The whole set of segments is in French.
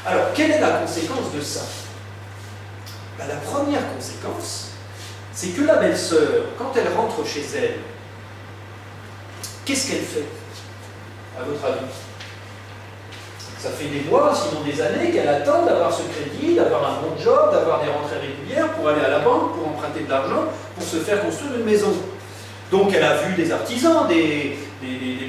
Alors, quelle est la conséquence de ça? Ben, la première conséquence, c'est que la belle-sœur, quand elle rentre chez elle, qu'est-ce qu'elle fait, à votre avis? Ça fait des mois, sinon des années, qu'elle attend d'avoir ce crédit, d'avoir un bon job, d'avoir des rentrées régulières pour aller à la banque, pour emprunter de l'argent, pour se faire construire une maison. Donc elle a vu des artisans, des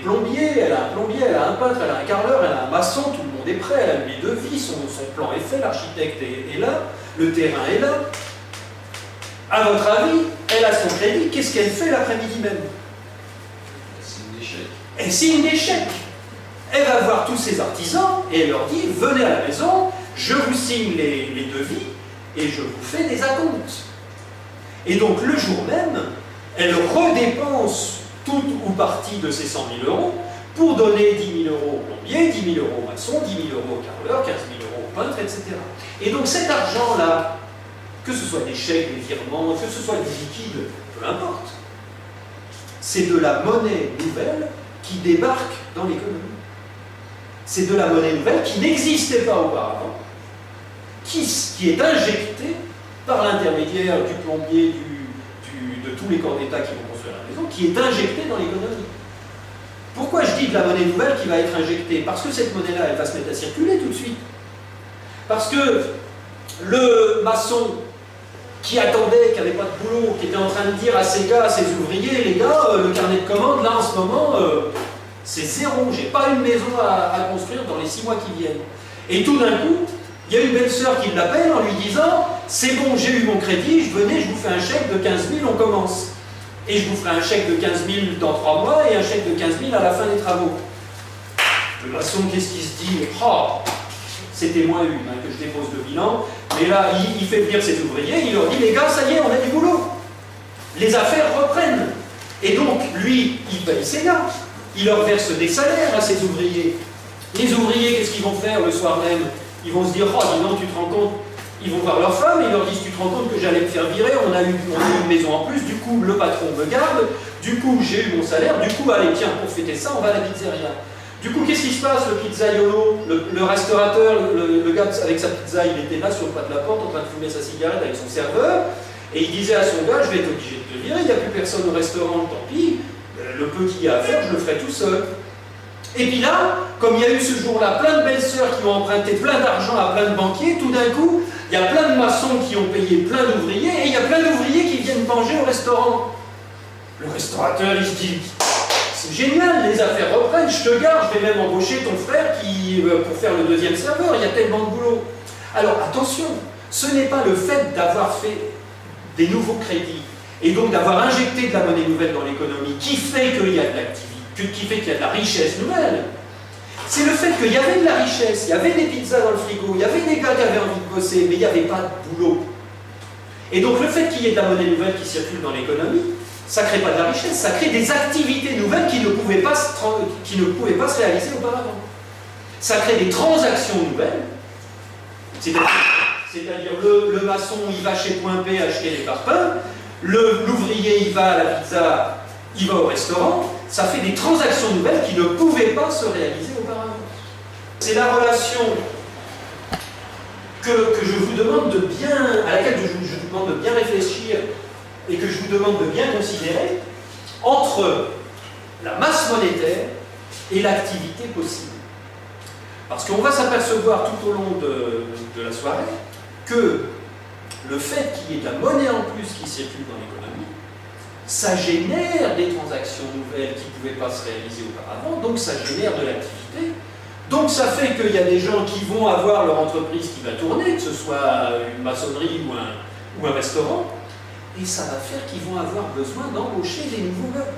plombiers, elle a un plombier, elle a un peintre, elle a un carreleur, elle a un maçon, tout le monde est prêt, elle a mis de vie, son plan est fait, l'architecte est là, le terrain est là. À votre avis, elle a son crédit, qu'est-ce qu'elle fait l'après-midi même? Elle signe des chèques. Elle signe des chèques. Elle va voir tous ses artisans et elle leur dit, venez à la maison, je vous signe les devis et je vous fais des acomptes. Et donc le jour même, elle redépense toute ou partie de ces 100 000 euros pour donner 10 000 euros au plombier, 10 000 euros au maçon, 10 000 euros au carreleur, 15 000 euros au peintre, etc. Et donc cet argent-là, que ce soit des chèques, des virements, que ce soit des liquides, peu importe, c'est de la monnaie nouvelle qui débarque dans l'économie. C'est de la monnaie nouvelle qui n'existait pas auparavant, qui est injectée par l'intermédiaire du plombier, de tous les corps d'État qui vont construire la maison, qui est injectée dans l'économie. Pourquoi je dis de la monnaie nouvelle qui va être injectée? Parce que cette monnaie-là, elle va se mettre à circuler tout de suite. Parce que le maçon qui attendait, qui n'avait pas de boulot, qui était en train de dire à ses gars, à ses ouvriers, les gars, le carnet de commandes, là en ce moment, c'est zéro, j'ai pas une maison à construire dans les 6 mois qui viennent. Et tout d'un coup, il y a une belle-sœur qui l'appelle en lui disant, c'est bon, j'ai eu mon crédit, venez, je vous fais un chèque de 15 000, on commence. Et je vous ferai un chèque de 15 000 dans 3 mois et un chèque de 15 000 à la fin des travaux. Le maçon, qu'est-ce qu'il se dit? Oh, c'était moins une que je dépose le bilan, mais là, il fait venir ses ouvriers, il leur dit, les gars, ça y est, on a du boulot. Les affaires reprennent. Et donc, lui, il paye ses gars. Il leur verse des salaires à ses ouvriers. Les ouvriers, qu'est-ce qu'ils vont faire le soir même? Ils vont se dire, oh, dis donc, tu te rends compte? Ils vont voir leur femme et ils leur disent, tu te rends compte que j'allais me faire virer, on a eu une maison en plus, du coup, le patron me garde, du coup, j'ai eu mon salaire, du coup, allez, tiens, pour fêter ça, on va à la pizzeria. Du coup, qu'est-ce qui se passe? Le pizzaiolo, le restaurateur, le gars avec sa pizza, il était là sur le pas de la porte en train de fumer sa cigarette avec son serveur, et il disait à son gars, je vais être obligé de te virer, il n'y a plus personne au restaurant, tant pis, le peu qu'il y a à faire, je le ferai tout seul. Et puis là, comme il y a eu ce jour-là plein de belles-sœurs qui ont emprunté plein d'argent à plein de banquiers, tout d'un coup, il y a plein de maçons qui ont payé plein d'ouvriers, et il y a plein d'ouvriers qui viennent manger au restaurant. Le restaurateur, il se dit, c'est génial, les affaires reprennent, je te garde, je vais même embaucher ton frère pour faire le deuxième serveur, il y a tellement de boulot. Alors attention, ce n'est pas le fait d'avoir fait des nouveaux crédits, et donc d'avoir injecté de la monnaie nouvelle dans l'économie, qui fait qu'il y a de l'activité, qui fait qu'il y a de la richesse nouvelle. C'est le fait qu'il y avait de la richesse, il y avait des pizzas dans le frigo, il y avait des gars qui avaient envie de bosser, mais il n'y avait pas de boulot. Et donc le fait qu'il y ait de la monnaie nouvelle qui circule dans l'économie, ça ne crée pas de la richesse, ça crée des activités nouvelles qui ne pouvaient pas se réaliser auparavant. Ça crée des transactions nouvelles, c'est-à-dire le maçon, il va chez Point P acheter des parpaings, l'ouvrier, il va à la pizza, il va au restaurant, ça fait des transactions nouvelles qui ne pouvaient pas se réaliser auparavant. C'est la relation que je vous demande de bien, à laquelle je vous demande de bien réfléchir et que je vous demande de bien considérer entre la masse monétaire et l'activité possible. Parce qu'on va s'apercevoir tout au long de la soirée que le fait qu'il y ait de la monnaie en plus qui circule dans l'économie, ça génère des transactions nouvelles qui ne pouvaient pas se réaliser auparavant, donc ça génère de l'activité. Donc ça fait qu'il y a des gens qui vont avoir leur entreprise qui va tourner, que ce soit une maçonnerie ou un restaurant, et ça va faire qu'ils vont avoir besoin d'embaucher des nouveaux gars.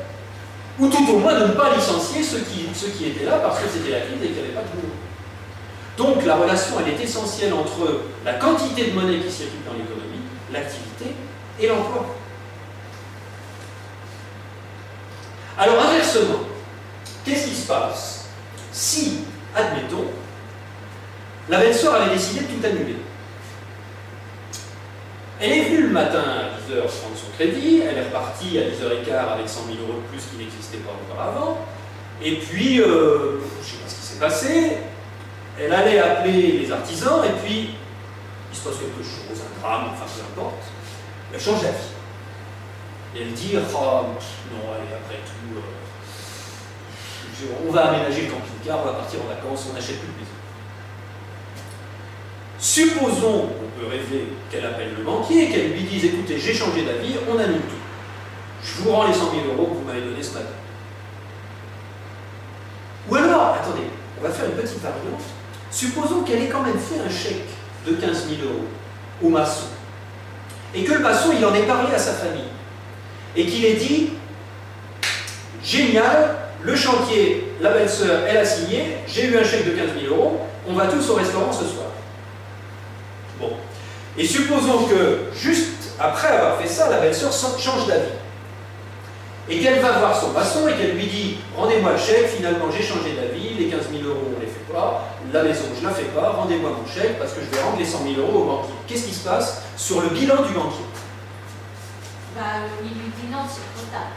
Ou tout au moins de ne pas licencier ceux qui étaient là parce que c'était la crise et qu'il n'y avait pas de boulot. Donc la relation, elle est essentielle entre la quantité de monnaie qui circule dans l'économie, l'activité et l'emploi. Alors inversement, qu'est-ce qui se passe si, admettons, la belle-sœur avait décidé de tout annuler? Elle est venue le matin à 10h prendre son crédit, elle est repartie à 10h15 avec 100 000 euros de plus qui n'existait pas auparavant, et puis, je ne sais pas ce qui s'est passé, elle allait appeler les artisans, et puis il se passe quelque chose, un drame, enfin peu importe, elle change d'avis. Et elle dit, oh, non, allez, après tout, on va aménager le camping-car, on va partir en vacances, on n'achète plus de maison. Supposons, on peut rêver, qu'elle appelle le banquier, qu'elle lui dise, écoutez, j'ai changé d'avis, on annule tout. Je vous rends les 100 000 € que vous m'avez donnés ce matin. Ou alors, attendez, on va faire une petite variante. Supposons qu'elle ait quand même fait un chèque de 15 000 € au maçon, et que le maçon, il en ait parlé à sa famille, et qu'il ait dit, génial, le chantier, la belle-sœur, elle a signé, j'ai eu un chèque de 15 000 €, on va tous au restaurant ce soir. Bon. Et supposons que, juste après avoir fait ça, la belle-sœur change d'avis. Et qu'elle va voir son maçon et qu'elle lui dit, rendez-moi le chèque, finalement j'ai changé d'avis, les 15 000 € on ne les fait pas, la maison je ne la fais pas, rendez-moi mon chèque parce que je vais rendre les 100 000 € au banquier. Qu'est-ce qui se passe sur le bilan du banquier? Il lui dit non, c'est trop tard.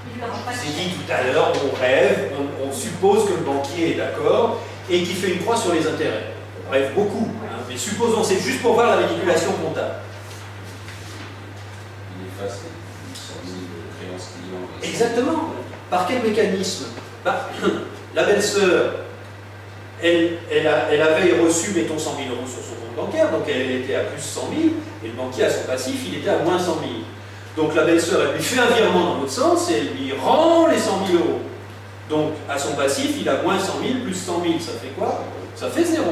Il lui rend pas le J'ai dit chèque. tout à l'heure, on rêve, on suppose que le banquier est d'accord et qu'il fait une croix sur les intérêts. On rêve beaucoup, hein, mais supposons, c'est juste pour voir la manipulation comptable. Il efface les 100 000 créances clients. Exactement. Par quel mécanisme? La belle-sœur, elle avait reçu, mettons, 100 000 € sur son compte bancaire, donc elle était à plus 100 000, et le banquier, à son passif, il était à moins 100 000. Donc la belle-sœur, elle lui fait un virement dans l'autre sens, et elle lui rend les 100 000 €. Donc, à son passif, il a moins 100 000 plus 100 000, ça fait quoi? Ça fait 0.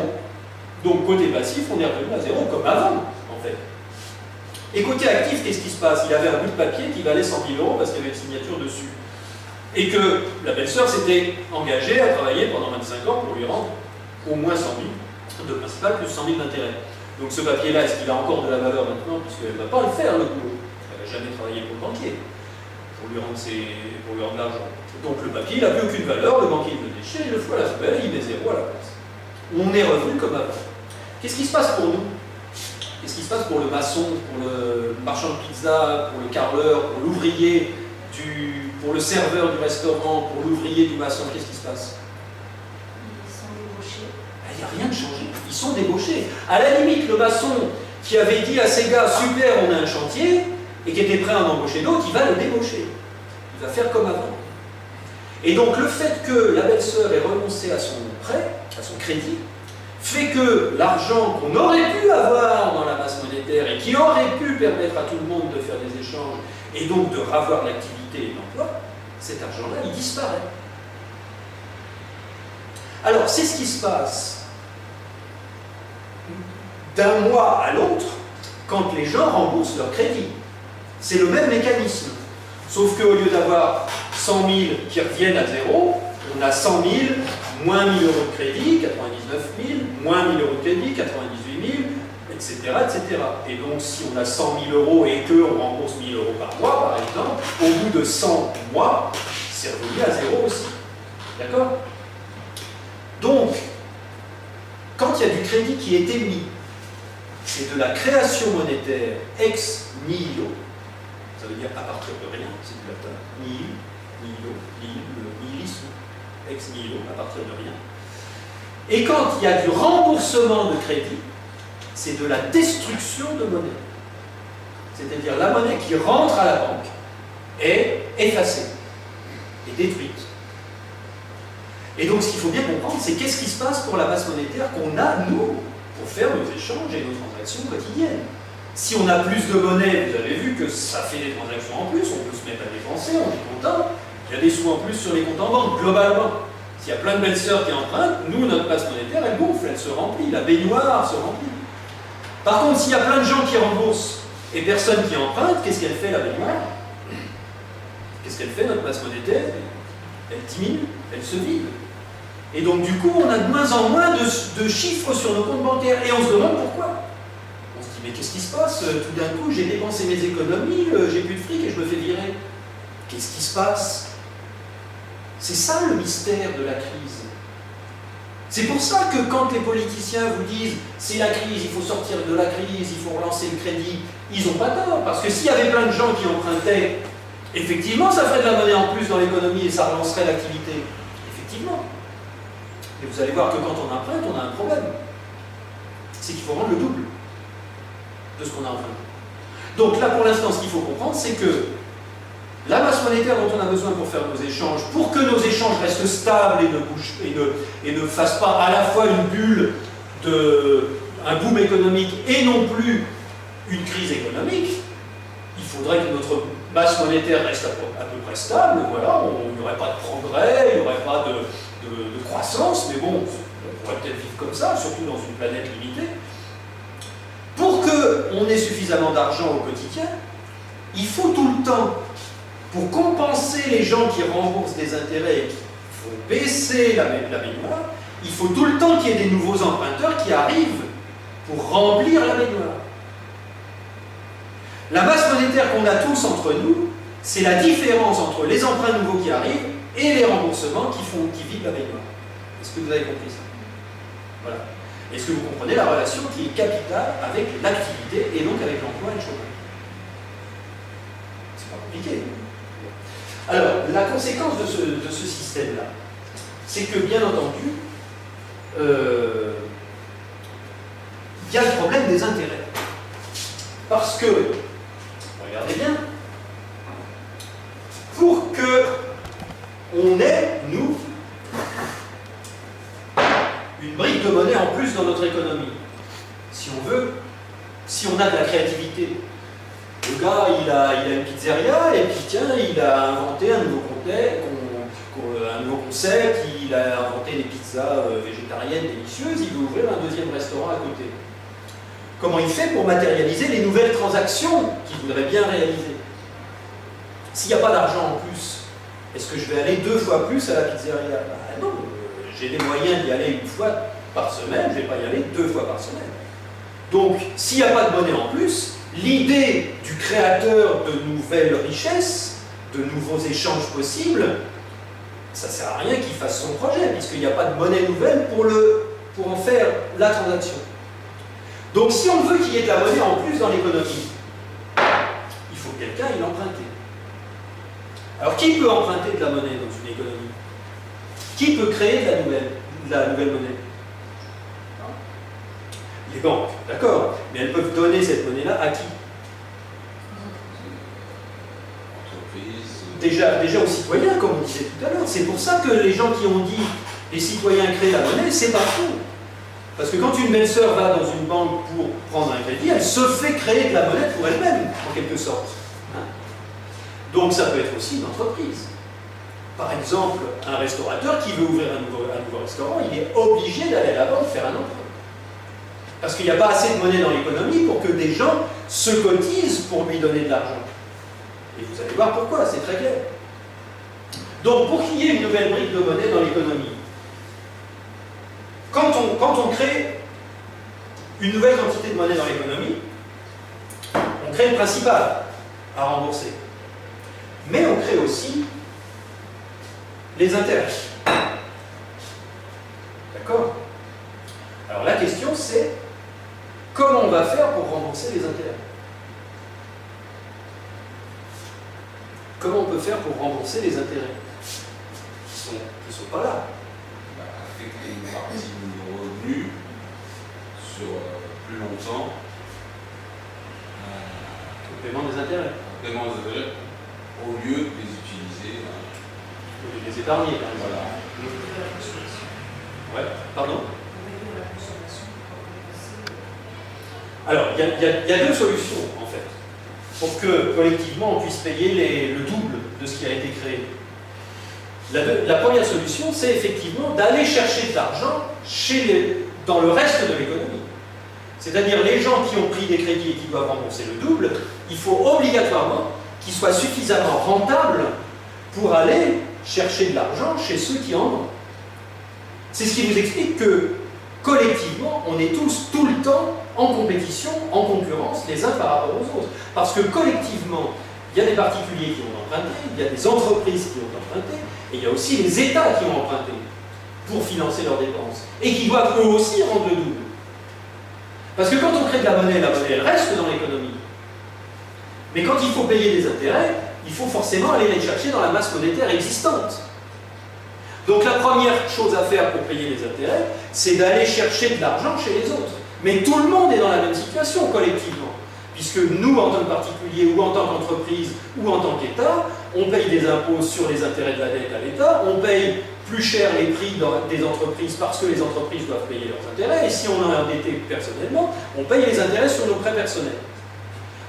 Donc, côté passif, on est revenu à 0, comme avant, en fait. Et côté actif, qu'est-ce qui se passe? Il avait un bout de papier qui valait 100 000 € parce qu'il y avait une signature dessus. Et que la belle-sœur s'était engagée à travailler pendant 25 ans pour lui rendre au moins 100 000 de principal plus 100 000 d'intérêt. Donc ce papier-là, est-ce qu'il a encore de la valeur maintenant? Puisqu'elle ne va pas le faire, le boulot. Elle n'a jamais travaillé pour le banquier, pour lui rendre l'argent. Donc le papier, il n'a plus aucune valeur, le banquier le déchire, il le fout à la poubelle, il met 0 à la place. On est revenu comme avant. Qu'est-ce qui se passe pour nous? Qu'est-ce qui se passe pour le maçon, pour le marchand de pizza, pour le carreleur, pour l'ouvrier, pour le serveur du restaurant, pour l'ouvrier du maçon? Qu'est-ce qui se passe? Ils sont débauchés. Il n'y a rien de changé. Ils sont débauchés. À la limite, le maçon qui avait dit à ses gars, super, on a un chantier, et qui était prêt à en embaucher d'autres, il va le débaucher. Il va faire comme avant. Et donc le fait que la belle-sœur ait renoncé à son prêt, à son crédit, fait que l'argent qu'on aurait pu avoir dans la masse monétaire et qui aurait pu permettre à tout le monde de faire des échanges et donc de ravoir l'activité et l'emploi, cet argent-là, il disparaît. Alors, c'est ce qui se passe d'un mois à l'autre quand les gens remboursent leur crédit. C'est le même mécanisme. Sauf qu'au lieu d'avoir 100 000 qui reviennent à 0, on a 100 000, moins 1 000 € de crédit, 99 000, moins 1 000 € de crédit, 98 000, etc., etc. Et donc, si on a 100 000 € et qu'on rembourse 1 000 € par mois, par exemple, au bout de 100 mois, c'est revenu à 0 aussi. D'accord? Donc, quand il y a du crédit qui est émis, c'est de la création monétaire ex nihilo, ça veut dire à partir de rien, c'est du latin, nihil, nihilo, nihilisme, ex nihilo, à partir de rien. Et quand il y a du remboursement de crédit, c'est de la destruction de monnaie. C'est-à-dire la monnaie qui rentre à la banque est effacée, est détruite. Et donc ce qu'il faut bien comprendre, c'est qu'est-ce qui se passe pour la masse monétaire qu'on a, nous, pour faire nos échanges et nos transactions quotidiennes. Si on a plus de monnaie, vous avez vu que ça fait des transactions en plus, on peut se mettre à dépenser, on est content, il y a des sous en plus sur les comptes en banque, globalement. S'il y a plein de belles-sœurs qui empruntent, nous, notre masse monétaire, elle gonfle, elle se remplit, la baignoire se remplit. Par contre, s'il y a plein de gens qui remboursent et personne qui emprunte, qu'est-ce qu'elle fait, la baignoire? Qu'est-ce qu'elle fait, notre masse monétaire? Elle diminue, elle se vide. Et donc, du coup, on a de moins en moins de chiffres sur nos comptes bancaires. Et on se demande pourquoi. On se dit, mais qu'est-ce qui se passe? Tout d'un coup, j'ai dépensé mes économies, j'ai plus de fric et je me fais virer. Qu'est-ce qui se passe? C'est ça le mystère de la crise. C'est pour ça que quand les politiciens vous disent c'est la crise, il faut sortir de la crise, il faut relancer le crédit, ils n'ont pas tort. Parce que s'il y avait plein de gens qui empruntaient, effectivement, ça ferait de la monnaie en plus dans l'économie et ça relancerait l'activité. Effectivement. Et vous allez voir que quand on emprunte, on a un problème. C'est qu'il faut rendre le double de ce qu'on a emprunté. Donc là, pour l'instant, ce qu'il faut comprendre, c'est que la masse monétaire dont on a besoin pour faire nos échanges, pour que nos échanges restent stables et ne fassent pas à la fois une bulle, un boom économique et non plus une crise économique, il faudrait que notre masse monétaire reste à peu près stable. Voilà, il n'y aurait pas de progrès, il n'y aurait pas de croissance, mais bon, on pourrait peut-être vivre comme ça, surtout dans une planète limitée. Pour qu'on ait suffisamment d'argent au quotidien, il faut tout le temps, pour compenser les gens qui remboursent des intérêts et qui font baisser la baignoire, il faut tout le temps qu'il y ait des nouveaux emprunteurs qui arrivent pour remplir la baignoire. La masse monétaire qu'on a tous entre nous, c'est la différence entre les emprunts nouveaux qui arrivent et les remboursements qui vident la baignoire. Est-ce que vous avez compris ça? Voilà. Est-ce que vous comprenez la relation qui est capitale avec l'activité et donc avec l'emploi et le chômage? C'est pas compliqué. Alors, la conséquence de ce système-là, c'est que, bien entendu, il y a le problème des intérêts. Parce que, regardez bien, pour que on ait, nous, une brique de monnaie en plus dans notre économie, si on veut, si on a de la créativité. Le gars, il a une pizzeria, et puis tiens, il a inventé un nouveau concept, il a inventé des pizzas végétariennes délicieuses, il veut ouvrir un deuxième restaurant à côté. Comment il fait pour matérialiser les nouvelles transactions qu'il voudrait bien réaliser? S'il n'y a pas d'argent en plus, est-ce que je vais aller 2 fois plus à la pizzeria? Non, j'ai les moyens d'y aller 1 fois par semaine, je ne vais pas y aller 2 fois par semaine. Donc, s'il n'y a pas de monnaie en plus, l'idée du créateur de nouvelles richesses, de nouveaux échanges possibles, ça ne sert à rien qu'il fasse son projet, puisqu'il n'y a pas de monnaie nouvelle pour en faire la transaction. Donc si on veut qu'il y ait de la monnaie en plus dans l'économie, il faut que quelqu'un aille l'emprunter. Alors qui peut emprunter de la monnaie dans une économie? Qui peut créer de la nouvelle monnaie? Les banques, d'accord, mais elles peuvent donner cette monnaie-là à qui? Déjà aux citoyens, comme on disait tout à l'heure. C'est pour ça que les gens qui ont dit les citoyens créent la monnaie, c'est pas faux. Parce que quand une belle-sœur va dans une banque pour prendre un crédit, elle se fait créer de la monnaie pour elle-même, en quelque sorte. Donc ça peut être aussi une entreprise. Par exemple, un restaurateur qui veut ouvrir un nouveau restaurant, il est obligé d'aller à la banque faire un emprunt. Parce qu'il n'y a pas assez de monnaie dans l'économie pour que des gens se cotisent pour lui donner de l'argent. Et vous allez voir pourquoi, c'est très clair. Donc pour qu'il y ait une nouvelle brique de monnaie dans l'économie, quand on crée une nouvelle quantité de monnaie dans l'économie, on crée le principal à rembourser. Mais on crée aussi les intérêts. D'accord? Alors la question c'est, comment on va faire pour rembourser les intérêts? Comment on peut faire pour rembourser les intérêts qui sont pas là? Affecter une partie de nos revenus sur plus longtemps au paiement des intérêts. Au paiement des intérêts, au lieu de les utiliser. Les épargner, par exemple. Voilà. Ouais, pardon? Alors, il y a 2 solutions, en fait, pour que, collectivement, on puisse payer le double de ce qui a été créé. La première solution, c'est effectivement d'aller chercher de l'argent dans le reste de l'économie. C'est-à-dire les gens qui ont pris des crédits et qui doivent rembourser le double, il faut obligatoirement qu'ils soient suffisamment rentables pour aller chercher de l'argent chez ceux qui en ont. C'est ce qui vous explique que, collectivement, on est tous, tout le temps, en compétition, en concurrence, les uns par rapport aux autres. Parce que, collectivement, il y a des particuliers qui ont emprunté, il y a des entreprises qui ont emprunté, et il y a aussi les États qui ont emprunté pour financer leurs dépenses, et qui doivent eux aussi rendre le double. Parce que quand on crée de la monnaie elle reste dans l'économie. Mais quand il faut payer des intérêts, il faut forcément aller les chercher dans la masse monétaire existante. Donc la première chose à faire pour payer les intérêts, c'est d'aller chercher de l'argent chez les autres. Mais tout le monde est dans la même situation collectivement, puisque nous, en tant que particulier ou en tant qu'entreprise ou en tant qu'État, on paye des impôts sur les intérêts de la dette à l'État, on paye plus cher les prix des entreprises parce que les entreprises doivent payer leurs intérêts, et si on est endetté personnellement, on paye les intérêts sur nos prêts personnels.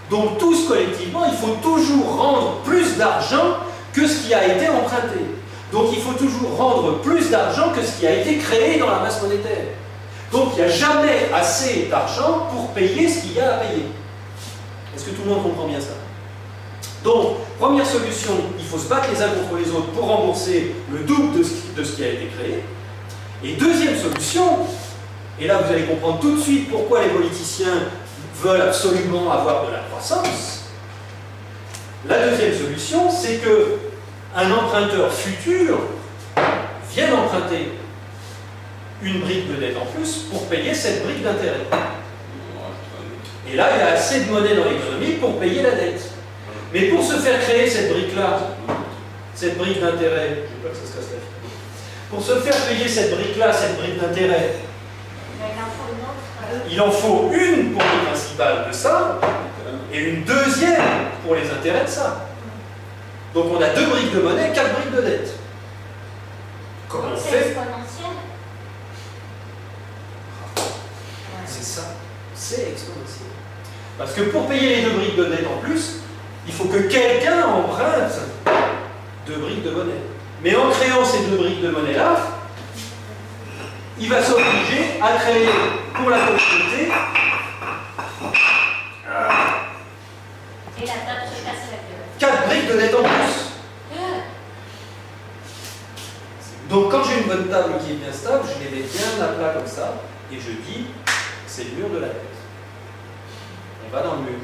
Donc tous collectivement, il faut toujours rendre plus d'argent que ce qui a été emprunté. Donc il faut toujours rendre plus d'argent que ce qui a été créé dans la masse monétaire. Donc il n'y a jamais assez d'argent pour payer ce qu'il y a à payer. Est-ce que tout le monde comprend bien ça? Donc, première solution, il faut se battre les uns contre les autres pour rembourser le double de ce qui a été créé. Et deuxième solution, et là vous allez comprendre tout de suite pourquoi les politiciens veulent absolument avoir de la croissance. La deuxième solution, c'est que un emprunteur futur vienne emprunter une brique de dette en plus pour payer cette brique d'intérêt. Et là, il y a assez de monnaie dans l'économie pour payer la dette. Mais pour se faire créer cette brique-là, cette brique d'intérêt, je ne veux pas que ça se casse la figure, pour se faire payer cette brique-là, cette brique d'intérêt, il en faut une pour le principal de ça, et une deuxième pour les intérêts de ça. Donc on a 2 briques de monnaie, 4 briques de dette. Comment on C'est fait? exponentiel. C'est ça, c'est exponentiel. Parce que pour payer les 2 briques de dette en plus, il faut que quelqu'un emprunte 2 briques de monnaie. Mais en créant ces 2 briques de monnaie-là, il va s'obliger à créer pour la communauté. Et la table se casse la gueule. 4 briques de dette en plus. Donc quand j'ai une bonne table qui est bien stable, je les mets bien à plat comme ça, et je dis, c'est le mur de la dette. On va dans le mur.